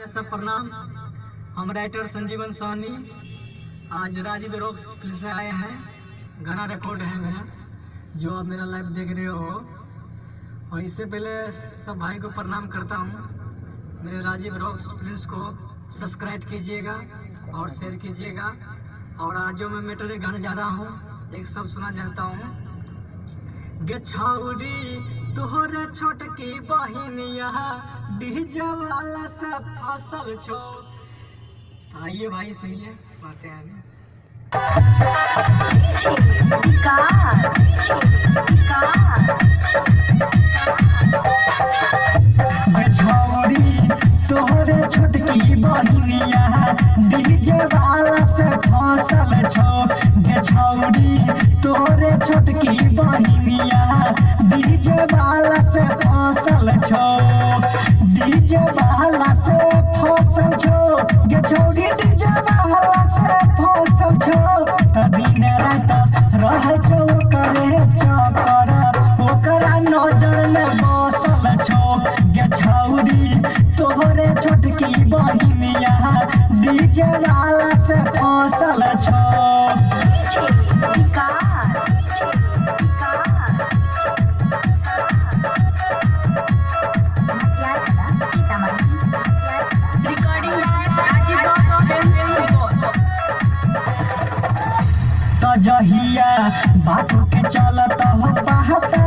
सब प्रणाम। हम राइटर संजीवन सोनी आज राजीव रॉक्स फिल्म में आए हैं। गाना रिकॉर्ड है मेरा, जो आप मेरा लाइव देख रहे हो। और इससे पहले सब भाई को प्रणाम करता हूँ। मेरे राजीव रॉक्स फिल्म्स को सब्सक्राइब कीजिएगा और शेयर कीजिएगा। और आज जो मैं मेटरे गाने जा रहा हूँ, एक सब सुना चाहता हूँ। गे छौरी तोहरे छोटकी बहिनिया डीजे वाला से फसल छो। आइए भाई सुनिए बातें आगे। तोहरे छोटकी बहिनिया डीजे वाला से फसल छो। गे छौरी तोहरे छोटकी बहिनिया डीजे वाला से फसल छो। डीजे वाला से फसल छो। गे छौरी डीजे वाला से फसल छो। त दिन रात रह छो करे चक्कर, ओकरा नजर में बसल छो। गे छौरी तोहरे छोटकी बहिनिया डीजे वाला से फसल छो। जहिया बात के चलत हो पाता,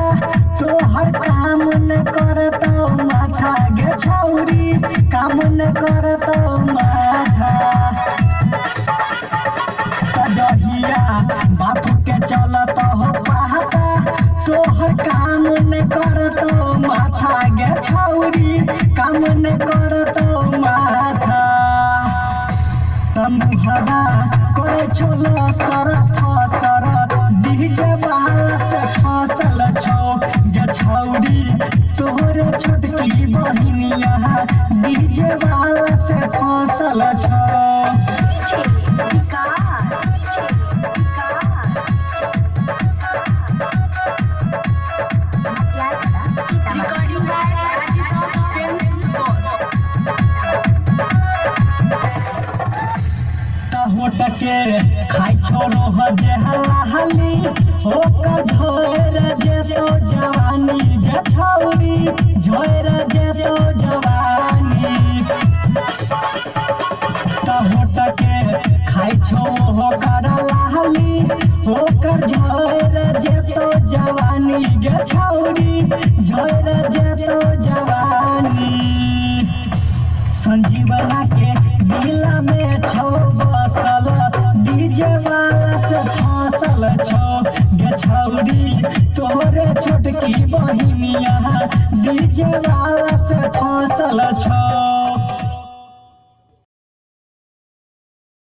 तोहर काम न करत माथा। गे छौरी काम न करत माथा। जहिया बात के चलत हो पाता, तोहर काम न करत माथा। गे छौरी काम न करत माथा। तमुहरा करे छोला सरा फसल, डीजे वाला से फसल छो। गे छौरी तोहरे छोटकी बहिनिया डीजे वाला से फसल छो। के खाई छोरो जे हलाहली, ओकर झोर जेतो जवानी। गे छौरी झोर जेतो जवानी। होट के खाई छोरो हलाहली, ओकर झोर जेतो जवानी। गे छौरी झोर जेतो जवानी। संजीवना के दिला में छो बसल, डीजे वाला से फसल छो। गे छौरी तोहरे छोटकी बहिनिया डीजे वाला से फसल छो।